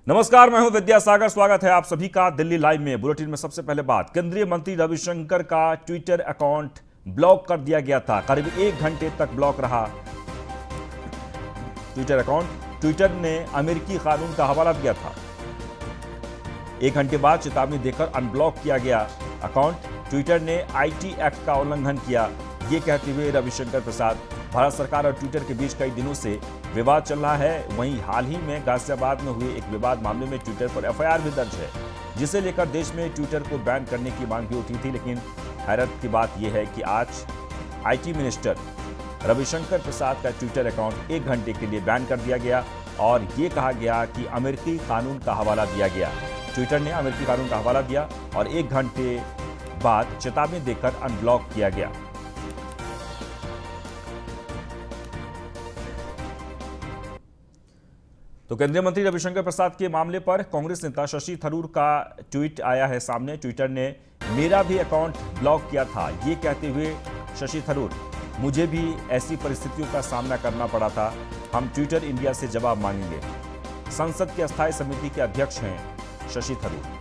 नमस्कार, मैं हूं विद्यासागर। स्वागत है आप सभी का दिल्ली लाइव में। बुलेटिन में सबसे पहले बात, केंद्रीय मंत्री रविशंकर का ट्विटर अकाउंट ब्लॉक कर दिया गया था। करीब 1 घंटे तक ब्लॉक रहा ट्विटर अकाउंट। ट्विटर ने अमेरिकी कानून का हवाला दिया था। 1 घंटे बाद चेतावनी देकर अनब्लॉक किया गया अकाउंट। ट्विटर ने आईटी एक्ट का उल्लंघन किया, ये कहते हुए रविशंकर प्रसाद। भारत सरकार और ट्विटर के बीच कई दिनों से विवाद चल रहा है। वहीं हाल ही में गाजियाबाद में हुए एक विवाद मामले में ट्विटर पर एफआईआर भी दर्ज है, जिसे लेकर देश में ट्विटर को बैन करने की मांग भी उठी थी। लेकिन हैरत की बात यह है कि आज आईटी मिनिस्टर रविशंकर प्रसाद का ट्विटर अकाउंट 1 घंटे के लिए बैन कर दिया गया और ये कहा गया कि अमेरिकी कानून का हवाला दिया गया। ट्विटर ने अमेरिकी कानून का हवाला दिया और 1 घंटे बाद चेतावनी देकर अनब्लॉक किया गया। तो केंद्रीय मंत्री रविशंकर प्रसाद के मामले पर कांग्रेस नेता शशि थरूर का ट्वीट आया है सामने। ट्विटर ने मेरा भी अकाउंट ब्लॉक किया था, ये कहते हुए शशि थरूर, मुझे भी ऐसी परिस्थितियों का सामना करना पड़ा था। हम ट्विटर इंडिया से जवाब मांगेंगे। संसद की अस्थायी समिति के अध्यक्ष हैं शशि थरूर।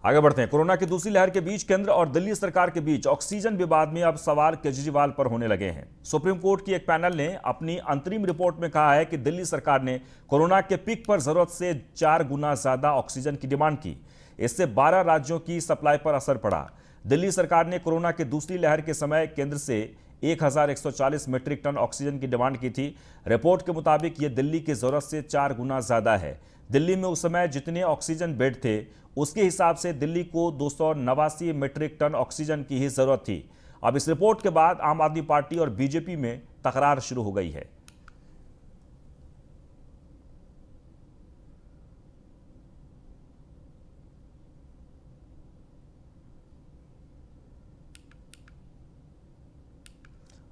आगे बढ़ते हैं। कोरोना की दूसरी लहर के बीच केंद्र और दिल्ली सरकार के बीच ऑक्सीजन विवाद में अब सवाल केजरीवाल पर होने लगे हैं। सुप्रीम कोर्ट की एक पैनल ने अपनी अंतरिम रिपोर्ट में कहा है कि दिल्ली सरकार ने कोरोना के पीक पर जरूरत से 4 गुना ज्यादा ऑक्सीजन की डिमांड की। इससे 12 राज्यों की सप्लाई पर असर पड़ा। दिल्ली सरकार ने कोरोना की दूसरी लहर के समय केंद्र से 1140 मीट्रिक टन ऑक्सीजन की डिमांड की थी। रिपोर्ट के मुताबिक यह दिल्ली की जरूरत से 4 गुना ज्यादा है। दिल्ली में उस समय जितने ऑक्सीजन बेड थे उसके हिसाब से दिल्ली को 289 मीट्रिक टन ऑक्सीजन की ही जरूरत थी। अब इस रिपोर्ट के बाद आम आदमी पार्टी और बीजेपी में तकरार शुरू हो गई है।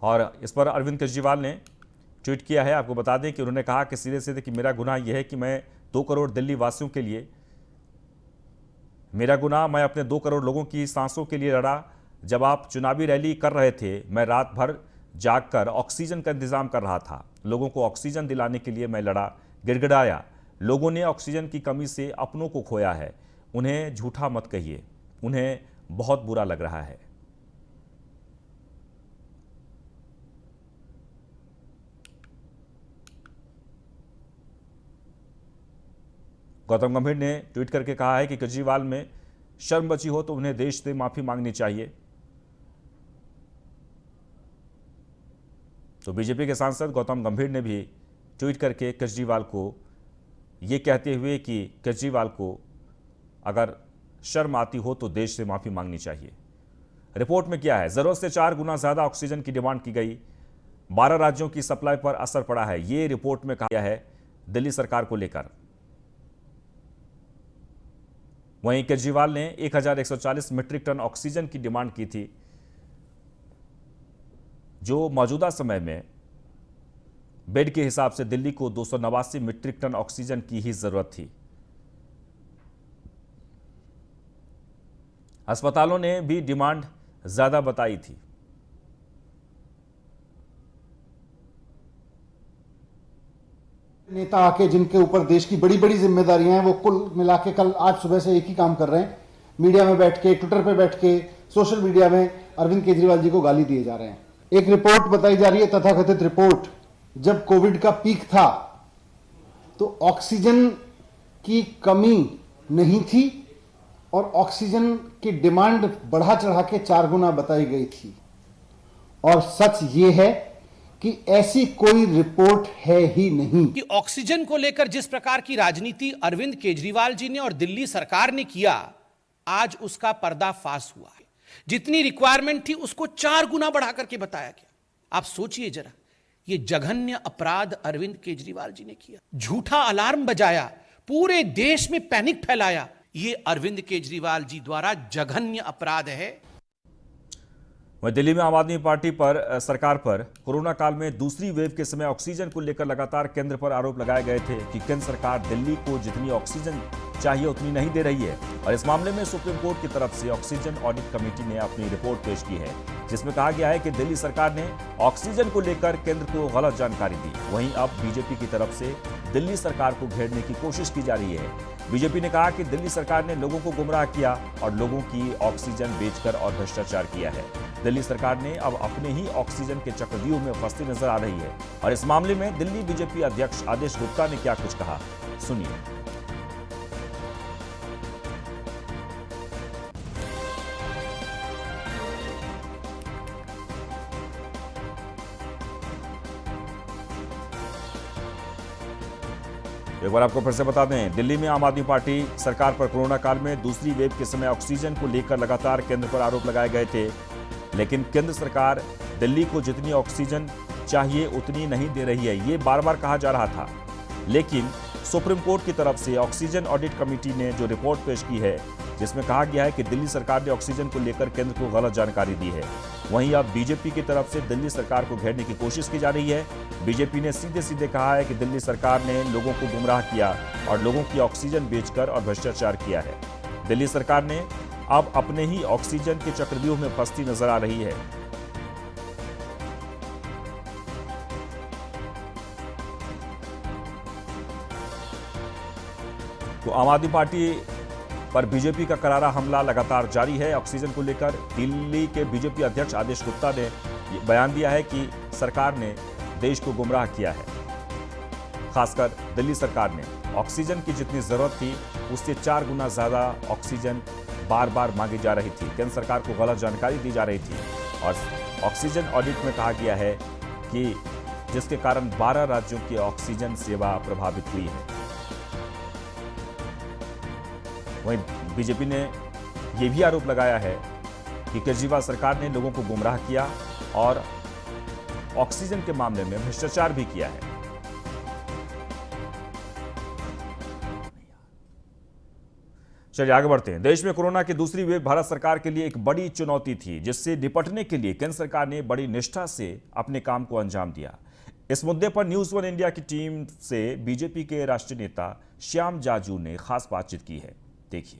और इस पर अरविंद केजरीवाल ने ट्वीट किया है। आपको बता दें कि उन्होंने कहा कि सीधे सीधे कि मेरा गुनाह यह है कि मैं 2 करोड़ दिल्ली वासियों के लिए, मेरा गुनाह, मैं अपने 2 करोड़ लोगों की सांसों के लिए लड़ा। जब आप चुनावी रैली कर रहे थे, मैं रात भर जागकर ऑक्सीजन का इंतजाम कर रहा था। लोगों को ऑक्सीजन दिलाने के लिए मैं लड़ा, गिड़गिड़ाया। लोगों ने ऑक्सीजन की कमी से अपनों को खोया है। उन्हें झूठा मत कहिए, उन्हें बहुत बुरा लग रहा है। गौतम गंभीर ने ट्वीट करके कहा है कि केजरीवाल में शर्म बची हो तो उन्हें देश से माफी मांगनी चाहिए। तो बीजेपी के सांसद गौतम गंभीर ने भी ट्वीट करके केजरीवाल को यह कहते हुए कि केजरीवाल को अगर शर्म आती हो तो देश से माफी मांगनी चाहिए। रिपोर्ट में क्या है? जरूरत से 4 गुना ज्यादा ऑक्सीजन की डिमांड की गई। 12 राज्यों की सप्लाई पर असर पड़ा है, यह रिपोर्ट में कहा गया है दिल्ली सरकार को लेकर। वहीं केजरीवाल ने 1140 मीट्रिक टन ऑक्सीजन की डिमांड की थी, जो मौजूदा समय में बेड के हिसाब से दिल्ली को 289 मीट्रिक टन ऑक्सीजन की ही जरूरत थी। अस्पतालों ने भी डिमांड ज्यादा बताई थी। नेता आके जिनके ऊपर देश की बड़ी बड़ी जिम्मेदारियां हैं, वो कुल मिला के कल आज सुबह से एक ही काम कर रहे हैं, मीडिया में बैठ के, ट्विटर पे बैठ के, सोशल मीडिया में अरविंद केजरीवाल जी को गाली दिए जा रहे हैं। एक रिपोर्ट बताई जा रही है, तथाकथित रिपोर्ट, जब कोविड का पीक था तो ऑक्सीजन की कमी नहीं थी और ऑक्सीजन की डिमांड बढ़ा चढ़ा के 4 गुना बताई गई थी। और सच ये है कि ऐसी कोई रिपोर्ट है ही नहीं। कि ऑक्सीजन को लेकर जिस प्रकार की राजनीति अरविंद केजरीवाल जी ने और दिल्ली सरकार ने किया, आज उसका पर्दाफाश हुआ है। जितनी रिक्वायरमेंट थी उसको 4 गुना बढ़ा करके बताया गया। आप सोचिए जरा, ये जघन्य अपराध अरविंद केजरीवाल जी ने किया। झूठा अलार्म बजाया, पूरे देश में पैनिक फैलाया। ये अरविंद केजरीवाल जी द्वारा जघन्य अपराध है। वहीं दिल्ली में आम आदमी पार्टी पर सरकार पर कोरोना काल में दूसरी वेव के समय ऑक्सीजन को लेकर लगातार केंद्र पर आरोप लगाए गए थे कि केंद्र सरकार दिल्ली को जितनी ऑक्सीजन चाहिए उतनी नहीं दे रही है। और इस मामले में सुप्रीम कोर्ट की तरफ से ऑक्सीजन ऑडिट कमेटी ने अपनी रिपोर्ट पेश की है, जिसमें कहा गया है कि दिल्ली सरकार ने ऑक्सीजन को लेकर केंद्र को गलत जानकारी दी। वहीं अब बीजेपी की तरफ से दिल्ली सरकार को घेरने की कोशिश की जा रही है। बीजेपी ने कहा कि दिल्ली सरकार ने लोगों को गुमराह किया और लोगों की ऑक्सीजन बेचकर और भ्रष्टाचार किया है। दिल्ली सरकार ने अब अपने ही ऑक्सीजन के चक्रव्यूह में फंसती नजर आ रही है। और इस मामले में दिल्ली बीजेपी अध्यक्ष आदेश गुप्ता ने क्या कुछ कहा, सुनिए। एक बार आपको फिर से बता दें, दिल्ली में आम आदमी पार्टी सरकार पर कोरोना काल में दूसरी वेव के समय ऑक्सीजन को लेकर लगातार केंद्र पर आरोप लगाए गए थे, लेकिन केंद्र सरकार दिल्ली को जितनी ऑक्सीजन चाहिए उतनी नहीं दे रही है, ये बार बार कहा जा रहा था। लेकिन सुप्रीम कोर्ट की तरफ से ऑक्सीजन ऑडिट कमेटी ने जो रिपोर्ट पेश की है, जिसमें कहा गया है कि दिल्ली सरकार ने ऑक्सीजन को लेकर केंद्र को गलत जानकारी दी है। वहीं अब बीजेपी की तरफ से दिल्ली सरकार को घेरने की कोशिश की जा रही है। बीजेपी ने सीधे सीधे कहा है कि दिल्ली सरकार ने लोगों को गुमराह किया और लोगों की ऑक्सीजन बेचकर और भ्रष्टाचार किया है। दिल्ली सरकार ने अब अपने ही ऑक्सीजन के चक्रव्यूह में फंसती नजर आ रही है। तो आम आदमी पार्टी पर बीजेपी का करारा हमला लगातार जारी है। ऑक्सीजन को लेकर दिल्ली के बीजेपी अध्यक्ष आदेश गुप्ता ने बयान दिया है कि सरकार ने देश को गुमराह किया है। खासकर दिल्ली सरकार ने ऑक्सीजन की जितनी जरूरत थी उससे 4 गुना ज्यादा ऑक्सीजन बार बार मांगी जा रही थी। केंद्र सरकार को गलत जानकारी दी जा रही थी और ऑक्सीजन ऑडिट में कहा गया है कि जिसके कारण 12 राज्यों की ऑक्सीजन सेवा प्रभावित हुई है। वहीं बीजेपी ने यह भी आरोप लगाया है कि केजरीवाल सरकार ने लोगों को गुमराह किया और ऑक्सीजन के मामले में भ्रष्टाचार भी किया है। चलिए आगे बढ़ते हैं। देश में कोरोना की दूसरी वेव भारत सरकार के लिए एक बड़ी चुनौती थी, जिससे निपटने के लिए केंद्र सरकार ने बड़ी निष्ठा से अपने काम को अंजाम दिया। इस मुद्दे पर न्यूज वन इंडिया की टीम से बीजेपी के राष्ट्रीय नेता श्याम जाजू ने खास बातचीत की है, देखिए।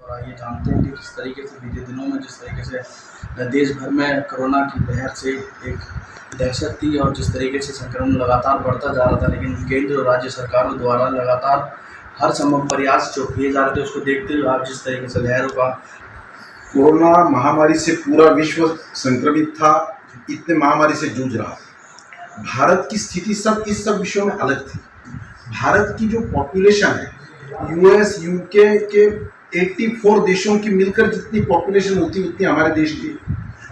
और ये जानते हैं कि किस तरीके से बीते दिनों में जिस तरीके से देश भर में कोरोना की लहर से एक दहशत थी और जिस तरीके से संक्रमण लगातार बढ़ता जा रहा था, लेकिन केंद्र और राज्य सरकारों द्वारा लगातार हर संभव प्रयास जो किए जा रहे थे उसको देखते हुए आप जिस तरीके से लहरों का कोरोना महामारी से पूरा विश्व संक्रमित था, इतने महामारी से जूझ रहा था। भारत की स्थिति इस सब विषयों में अलग थी। भारत की जो पॉपुलेशन है, यूएस यूके के 84 देशों की मिलकर जितनी पॉपुलेशन होती उतनी हमारे देश की,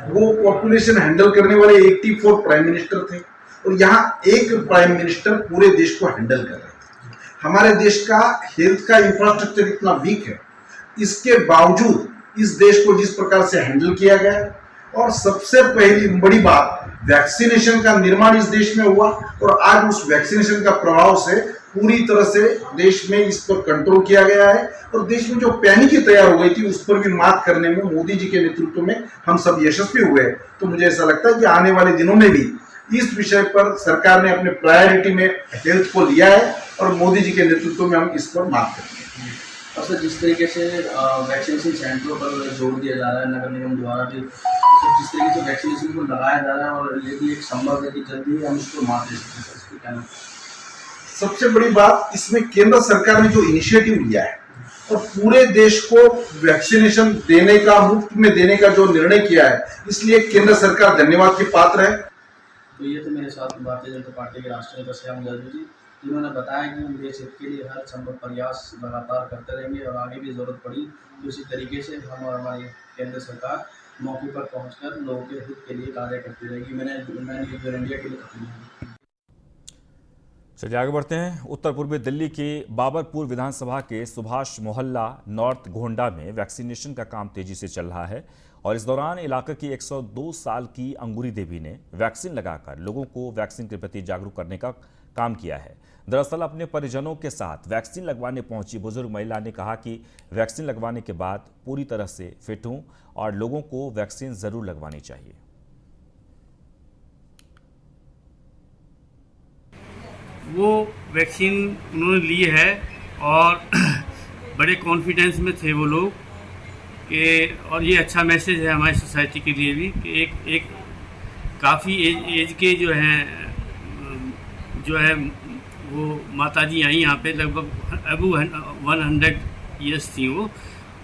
वो पॉपुलेशन हैंडल करने वाले 84 प्राइम मिनिस्टर थे और यहाँ एक प्राइम मिनिस्टर पूरे देश को हैंडल कर रहे थे। हमारे देश का हेल्थ का इंफ्रास्ट्रक्चर इतना वीक है, इसके बावजूद इस देश को जिस प्रकार से हैंडल किया गया, और सबसे पहली बड़ी बात वैक्सीनेशन का निर्माण इस देश में हुआ और आज उस वैक्सीनेशन का प्रभाव से पूरी तरह से देश में इस पर कंट्रोल किया गया है और देश में जो पैनिक तैयार हो गई थी उस पर भी मात करने में मोदी जी के नेतृत्व में हम सब यशस्वी हुए। तो मुझे ऐसा लगता है कि आने वाले दिनों में भी इस विषय पर सरकार ने अपने प्रायोरिटी में हेल्थ को लिया है और मोदी जी के नेतृत्व में हम इस पर मात करेंगे। और सर जिस तरीके से वैक्सीनेशन सेंटरों पर जोर दिया जा रहा है नगर निगम द्वारा भी, जिस तरीके से वैक्सीनेशन को लगाया जा रहा है और ये भी एक संभव है कि जल्दी हम इसको मात दे सकते हैं, इसको कहना। सबसे बड़ी बात इसमें केंद्र सरकार ने जो इनिशिएटिव लिया है और पूरे देश को वैक्सीनेशन देने का, मुफ्त में देने का जो निर्णय किया है, इसलिए केंद्र सरकार धन्यवाद की पात्र है। तो ये तो मेरे साथ भारतीय जनता पार्टी के राष्ट्रीय नेता श्याम जाजू जी, जिन्होंने बताया कि हम देश हित के लिए हर संभव प्रयास लगातार करते रहेंगे और आगे भी जरूरत पड़ी तो इसी तरीके से हम और हमारी केंद्र सरकार मौके पर पहुंचकर लोगों के हित के लिए कार्य करती रहेगी। मैंने न्यूज़ वन इंडिया के लिए कहा। चलिए आगे बढ़ते हैं। उत्तर पूर्वी दिल्ली के बाबरपुर विधानसभा के सुभाष मोहल्ला नॉर्थ गोंडा में वैक्सीनेशन का काम तेजी से चल रहा है और इस दौरान इलाके की 102 साल की अंगूरी देवी ने वैक्सीन लगाकर लोगों को वैक्सीन के प्रति जागरूक करने का काम किया है। दरअसल अपने परिजनों के साथ वैक्सीन लगवाने पहुंची बुजुर्ग महिला ने कहा कि वैक्सीन लगवाने के बाद पूरी तरह से फिट हूं और लोगों को वैक्सीन जरूर लगवानी चाहिए। वो वैक्सीन उन्होंने ली है और बड़े कॉन्फिडेंस में थे वो लोग कि, और ये अच्छा मैसेज है हमारी सोसाइटी के लिए भी कि एक काफ़ी एज के जो है वो माताजी आई यहाँ पे, लगभग अबू 100 ईयर्स थी वो,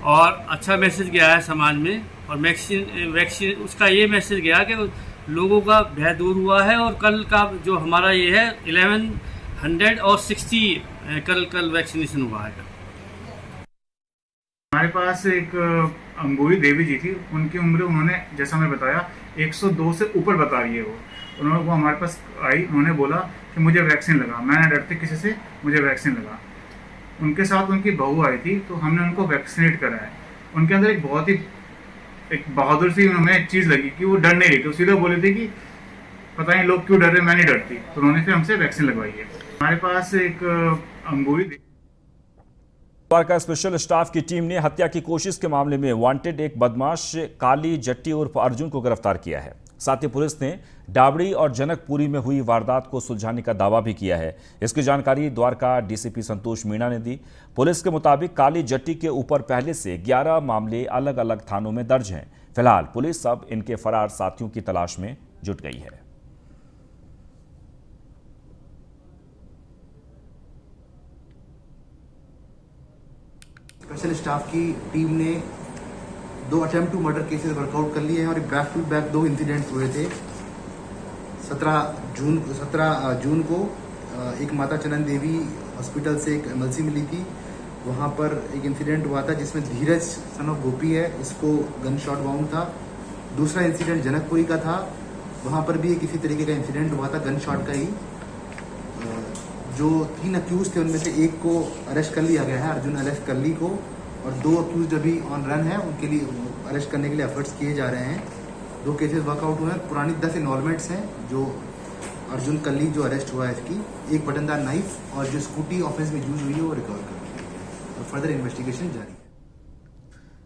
और अच्छा मैसेज गया है समाज में। और वैक्सीन उसका ये मैसेज गया कि लोगों का भय दूर हुआ है। और कल का जो हमारा ये है 1100 और 60 कल वैक्सीनेशन हुआ है। हमारे पास एक अंगूरी देवी जी थी, उनकी उम्र उन्होंने जैसा मैं बताया 102 से ऊपर बता रही है वो हमारे पास आई, उन्होंने बोला कि मुझे वैक्सीन लगा, मैं न डरते किसी से, मुझे वैक्सीन लगा। उनके साथ उनकी बहू आई थी तो हमने उनको वैक्सीनेट कराया। उनके अंदर एक बहुत ही बहादुर सी उन्हें चीज़ लगी कि वो डर नहीं रही, तो सीधा बोले थे कि पता नहीं लोग क्यों डर रहे, मैं नहीं डरती। तो उन्होंने फिर हमसे वैक्सीन लगवाई है। हमारे पास एक अंगूरी द्वारका स्पेशल स्टाफ की टीम ने हत्या की कोशिश के मामले में वांटेड एक बदमाश काली जट्टी उर्फ अर्जुन को गिरफ्तार किया है। साथ ही पुलिस ने डाबड़ी और जनकपुरी में हुई वारदात को सुलझाने का दावा भी किया है। इसकी जानकारी द्वारका डीसीपी संतोष मीणा ने दी। पुलिस के मुताबिक काली जट्टी के ऊपर पहले से 11 मामले अलग अलग थानों में दर्ज हैं। फिलहाल पुलिस अब इनके फरार साथियों की तलाश में जुट गई है। स्पेशल स्टाफ की टीम ने 2 attempt to murder cases workout कर लिए हैं और बैक टू बैक 2 इंसिडेंट्स हुए थे। 17 जून को एक माता चनन देवी हॉस्पिटल से एक एमएलसी मिली थी। वहाँ पर एक इंसिडेंट हुआ था जिसमें धीरज सन ऑफ गोपी है, इसको गन शॉट वाउंड था। दूसरा इंसिडेंट जनकपुरी का था, वहाँ पर भी एक इसी तरीके का इंसिडेंट हुआ था, गन शॉट का ही। जो 3 अक्यूज थे उनमें से एक को अरेस्ट कर लिया गया है, अर्जुन अरेस्ट कल्ली को, और 2 अक्यूज अभी ऑन रन है, उनके लिए अरेस्ट करने के लिए एफर्ट्स किए जा रहे हैं। 2 केसेस वर्कआउट हुए हैं। पुरानी 10 इन्वॉल्वमेंट्स हैं। जो अर्जुन कल्ली जो अरेस्ट हुआ है इसकी एक बटनदार नाइफ और जो स्कूटी ऑफेंस में यूज हुई है वो रिकवर कर ली है और फर्दर इन्वेस्टिगेशन जारी है।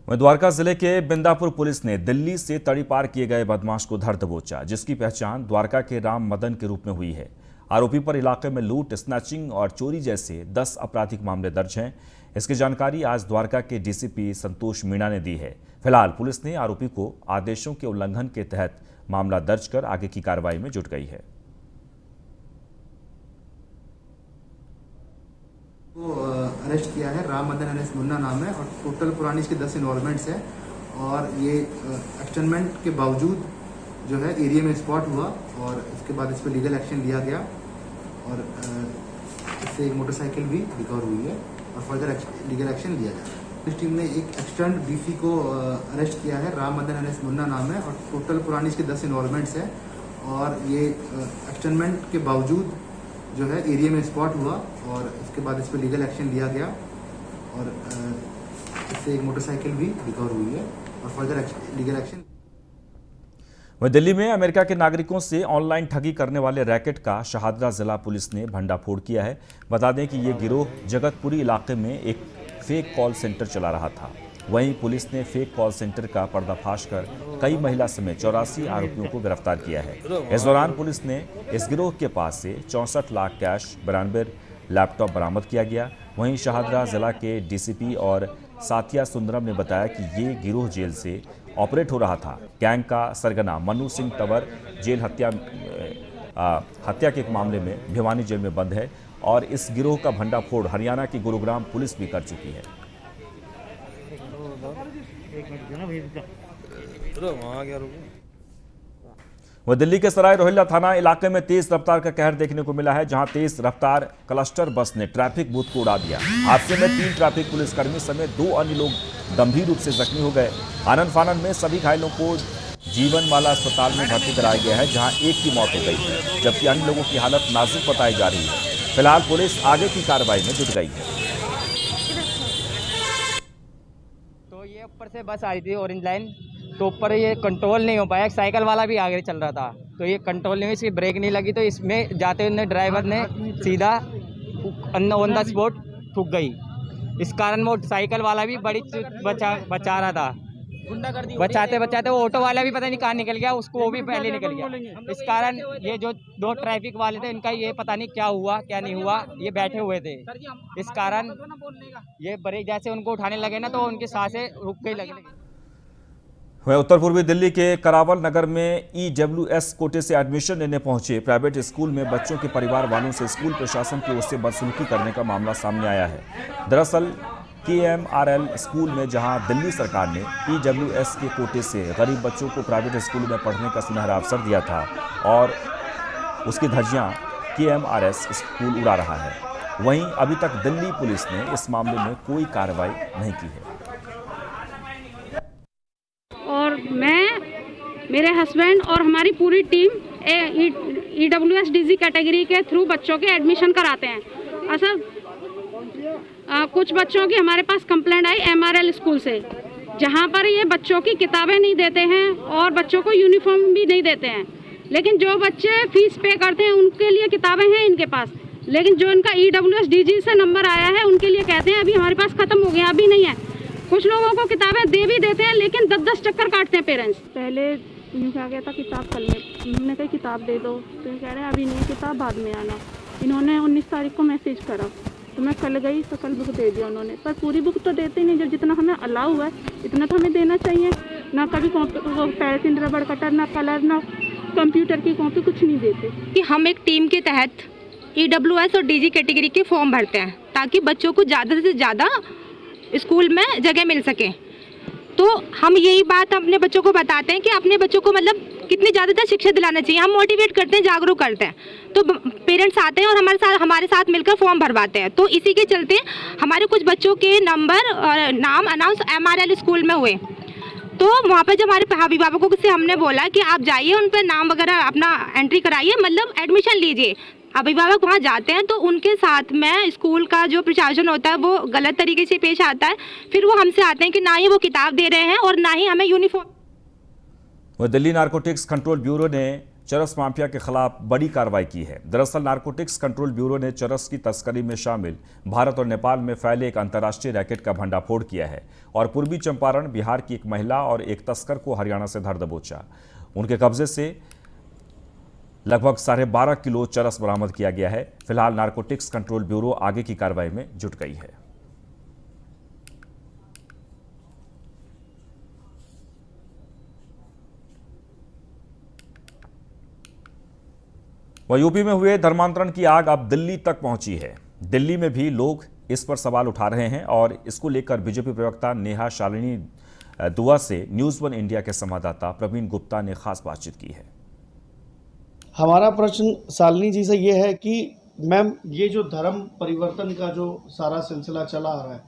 वहीं द्वारका जिले के बिंदापुर पुलिस ने दिल्ली से तड़ीपार किए गए बदमाश को धर दबोचा, जिसकी पहचान द्वारका के राम मदन के रूप में हुई है। आरोपी पर इलाके में लूट, स्नैचिंग और चोरी जैसे 10 आपराधिक मामले दर्ज हैं। इसकी जानकारी आज द्वारका के डीसीपी संतोष मीणा ने दी है। फिलहाल पुलिस ने आरोपी को आदेशों के उल्लंघन के तहत मामला दर्ज कर आगे की कार्रवाई में जुट गई है। को अरेस्ट किया है, राम मदन एनएस मुन्ना नाम है और टोटल पुरानी इसके 10 इन्वॉल्वमेंट्स हैं। और ये एक्सटर्नमेंट के बावजूद जो है एरिया में स्पॉट हुआ और इसके बाद इस पर लीगल एक्शन लिया गया और इससे एक मोटरसाइकिल भी रिकवर हुई है और फर्दर लीगल एक्शन लिया जाएगा। इस टीम ने एक एक्सटर्न डीसी को अरेस्ट किया है, राम मदन एनएस मुन्ना नाम है और टोटल पुरानी इसके 10 इन्वॉल्वमेंट्स हैं। और ये एक्सटर्नमेंट के बावजूद जो है एरिया में स्पॉट हुआ और इसके बाद इस पर लीगल एक्शन लिया गया और इससे एक मोटरसाइकिल भी रिकवर हुई है और फर्दर लीगल एक्शन। वहीं दिल्ली में अमेरिका के नागरिकों से ऑनलाइन ठगी करने वाले रैकेट का शहादरा जिला पुलिस ने भंडाफोड़ किया है। बता दें कि ये गिरोह जगतपुरी इलाके में एक फेक कॉल सेंटर चला रहा था। वहीं पुलिस ने फेक कॉल सेंटर का पर्दाफाश कर कई महिला समेत 84 आरोपियों को गिरफ्तार किया है। इस दौरान पुलिस ने इस गिरोह के पास से 64 लाख कैश, 92 लैपटॉप बरामद किया गया। वहीं शहादरा जिला के डीसीपी और साथिया सुंदरम ने बताया कि ये गिरोह जेल से ऑपरेट हो रहा था। गैंग का सरगना मनु सिंह तंवर जेल हत्या के एक मामले में भिवानी जेल में बंद है और इस गिरोह का भंडाफोड़ हरियाणा की गुरुग्राम पुलिस भी कर चुकी है। वह दिल्ली के सराय रोहिल्ला थाना इलाके में तेज रफ्तार का कहर देखने को मिला है, जहां तेज रफ्तार क्लस्टर बस ने ट्रैफिक बूथ को उड़ा दिया। हादसे में 3 ट्रैफिक पुलिसकर्मी समेत 2 अन्य लोग गंभीर रूप से जख्मी हो गए। आनंद फानन में सभी घायलों को जीवनमाला अस्पताल में भर्ती कराया गया है, जहां एक की मौत हो गई जबकि अन्य लोगों की हालत नाजुक बताई जा रही है। फिलहाल पुलिस आगे की कार्रवाई में जुट गई है। तो ये ऊपर से बस आ रही थी ऑरेंज लाइन, तो ऊपर ये कंट्रोल नहीं हो पाया, साइकिल वाला भी आगे चल रहा था तो ये कंट्रोल नहीं हुई, इसकी ब्रेक नहीं लगी, तो इसमें जाते हुए ड्राइवर ने सीधा ऑन द स्पॉट ठुक गई। इस कारण वो साइकिल वाला भी बड़ी बचा रहा था, बचाते बचाते वो ऑटो वाला भी पता नहीं कहाँ निकल गया, उसको वो भी पहले निकल गया। इस कारण ये जो दो ट्रैफिक वाले थे इनका ये पता नहीं क्या हुआ क्या नहीं हुआ, ये बैठे हुए थे, इस कारण ये ब्रेक जैसे उनको उठाने लगे ना तो उनकी सांसें रुक गई लगने। वह उत्तर पूर्वी दिल्ली के करावल नगर में EWS कोटे से एडमिशन लेने पहुंचे प्राइवेट स्कूल में बच्चों के परिवार वालों से स्कूल प्रशासन की ओर से बदसलूकी करने का मामला सामने आया है। दरअसल KMRL स्कूल में जहां दिल्ली सरकार ने EWS के कोटे से गरीब बच्चों को प्राइवेट स्कूल में पढ़ने का सुनहरा अवसर दिया था और उसकी धज्जियां KMRS स्कूल उड़ा रहा है, वहीं अभी तक दिल्ली पुलिस ने इस मामले में कोई कार्रवाई नहीं की है। और मैं, मेरे हस्बैंड और हमारी पूरी टीम EWS DG कैटेगरी के थ्रू बच्चों के एडमिशन कराते हैं। अच्छा, कुछ बच्चों की हमारे पास कंप्लेंट आई MRL स्कूल से, जहां पर ये बच्चों की किताबें नहीं देते हैं और बच्चों को यूनिफॉर्म भी नहीं देते हैं, लेकिन जो बच्चे फीस पे करते हैं उनके लिए किताबें हैं इनके पास, लेकिन जो इनका EWS DG से नंबर आया है उनके लिए कहते हैं अभी हमारे पास ख़त्म हो गया, अभी नहीं है। कुछ लोगों को किताबें दे भी देते हैं लेकिन 10-10 चक्कर काटते हैं पेरेंट्स। पहले यूँ कहा गया था किताब कल में, उन्होंने कहा किताब दे दो, तो ये कह रहे हैं अभी नहीं, किताब बाद में आना। इन्होंने 19 तारीख को मैसेज करा तो मैं कल गई तो कल बुक दे दिया उन्होंने, पर पूरी बुक तो देते ही नहीं, जो जितना हमें अलाउ है इतना तो हमें देना चाहिए। ना कभी पेंसिल रबड़ कटर, ना कलर, ना कंप्यूटर की कॉपी, कुछ नहीं देते। कि हम एक टीम के तहत EWS और DG कैटेगरी के फॉर्म भरते हैं ताकि बच्चों को ज़्यादा से ज़्यादा स्कूल में जगह मिल सके। तो हम यही बात अपने बच्चों को बताते हैं कि अपने बच्चों को मतलब कितनी ज़्यादा शिक्षा दिलाना चाहिए, हम मोटिवेट करते हैं, जागरूक करते हैं। तो पेरेंट्स आते हैं और हमारे साथ मिलकर फॉर्म भरवाते हैं। तो इसी के चलते हमारे कुछ बच्चों के नंबर और नाम अनाउंस MRL स्कूल में हुए। तो वहाँ पर जब हमारे अभिभावकों से हमने बोला कि आप जाइए उन पर नाम वगैरह अपना एंट्री कराइए, मतलब एडमिशन लीजिए। अभिभावक वहाँ जाते हैं तो उनके साथ में स्कूल का जो प्रशासन होता है वो गलत तरीके से पेश आता है। फिर वो हमसे आते हैं कि ना ही वो किताब दे रहे हैं और ना ही हमें यूनिफॉर्म। वह दिल्ली नारकोटिक्स कंट्रोल ब्यूरो ने चरस माफिया के खिलाफ बड़ी कार्रवाई की है। दरअसल नारकोटिक्स कंट्रोल ब्यूरो ने चरस की तस्करी में शामिल भारत और नेपाल में फैले एक अंतर्राष्ट्रीय रैकेट का भंडाफोड़ किया है और पूर्वी चंपारण, बिहार की एक महिला और एक तस्कर को हरियाणा से धर दबोचा। उनके कब्जे से लगभग 12.5 किलो चरस बरामद किया गया है। फिलहाल नारकोटिक्स कंट्रोल ब्यूरो आगे की कार्रवाई में जुट गई है। वह यूपी में हुए धर्मांतरण की आग अब दिल्ली तक पहुंची है। दिल्ली में भी लोग इस पर सवाल उठा रहे हैं और इसको लेकर बीजेपी प्रवक्ता नेहा शालिनी दुआ से न्यूज़ 1 इंडिया के संवाददाता प्रवीण गुप्ता ने खास बातचीत की है। हमारा प्रश्न शालिनी जी से ये है कि मैम, ये जो धर्म परिवर्तन का जो सारा सिलसिला चला आ रहा है,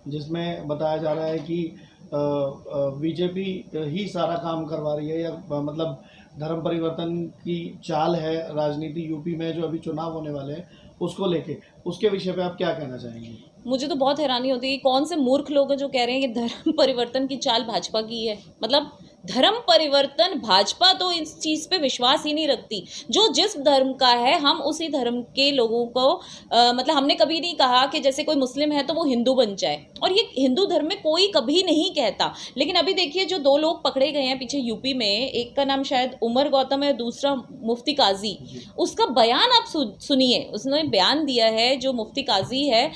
जिसमें बताया जा रहा है कि बीजेपी ही सारा काम करवा रही है, या मतलब धर्म परिवर्तन की चाल है राजनीति यूपी में जो अभी चुनाव होने वाले हैं उसको लेके, उसके विषय पे आप क्या कहना चाहेंगे? मुझे तो बहुत हैरानी होती है कि कौन से मूर्ख लोग हैं जो कह रहे हैं कि धर्म परिवर्तन की चाल भाजपा की है। मतलब धर्म परिवर्तन, भाजपा तो इस चीज़ पे विश्वास ही नहीं रखती। जो जिस धर्म का है हम उसी धर्म के लोगों को मतलब हमने कभी नहीं कहा कि जैसे कोई मुस्लिम है तो वो हिंदू बन जाए, और ये हिंदू धर्म में कोई कभी नहीं कहता। लेकिन अभी देखिए जो 2 लोग पकड़े गए हैं पीछे यूपी में, एक का नाम शायद उमर गौतम है, दूसरा मुफ्ती काजी, उसका बयान आप सुनिए। उसने बयान दिया है जो मुफ्ती काजी है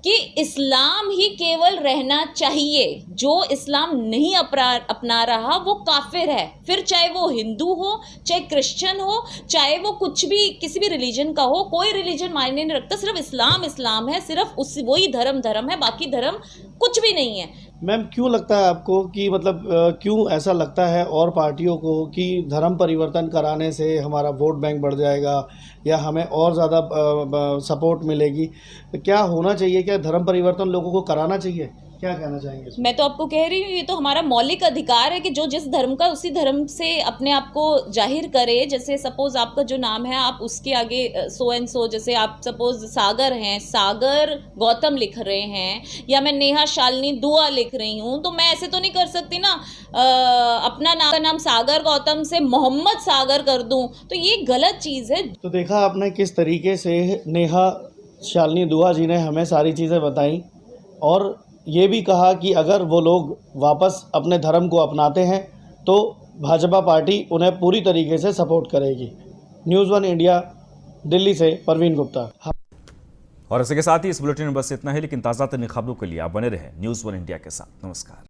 कि इस्लाम ही केवल रहना चाहिए, जो इस्लाम नहीं अपना रहा वो काफिर है। फिर चाहे वो हिंदू हो, चाहे क्रिश्चियन हो, चाहे वो कुछ भी किसी भी रिलीजन का हो, कोई रिलीजन मायने नहीं रखता। सिर्फ इस्लाम इस्लाम है, सिर्फ वही धर्म है, बाकी धर्म कुछ भी नहीं है। मैम, क्यों लगता है आपको कि मतलब क्यों ऐसा लगता है और पार्टियों को कि धर्म परिवर्तन कराने से हमारा वोट बैंक बढ़ जाएगा या हमें और ज़्यादा सपोर्ट मिलेगी? क्या होना चाहिए? क्या धर्म परिवर्तन लोगों को कराना चाहिए? क्या कहना चाहेंगे इसमें? मैं तो आपको कह रही हूँ ये तो हमारा मौलिक अधिकार है कि जो जिस धर्म का उसी धर्म से अपने आप को जाहिर करे। जैसे सपोज आपका जो नाम है आप उसके आगे सो एंड सो, जैसे आप सपोज सागर हैं, सागर गौतम लिख रहे हैं, या मैं नेहा शालिनी दुआ लिख रही हूँ, तो मैं ऐसे तो नहीं कर सकती ना अपना नाम का नाम सागर गौतम से मोहम्मद सागर कर दूं, तो ये गलत चीज़ है। तो देखा आपने किस तरीके से नेहा शालिनी दुआ जी ने हमें सारी चीज़ें बताई और ये भी कहा कि अगर वो लोग वापस अपने धर्म को अपनाते हैं तो भाजपा पार्टी उन्हें पूरी तरीके से सपोर्ट करेगी। न्यूज़ 1 इंडिया, दिल्ली से परवीन गुप्ता। और इसके साथ ही इस बुलेटिन में बस इतना ही, लेकिन ताज़ा तरीन खबरों के लिए आप बने रहें न्यूज़ 1 इंडिया के साथ। नमस्कार।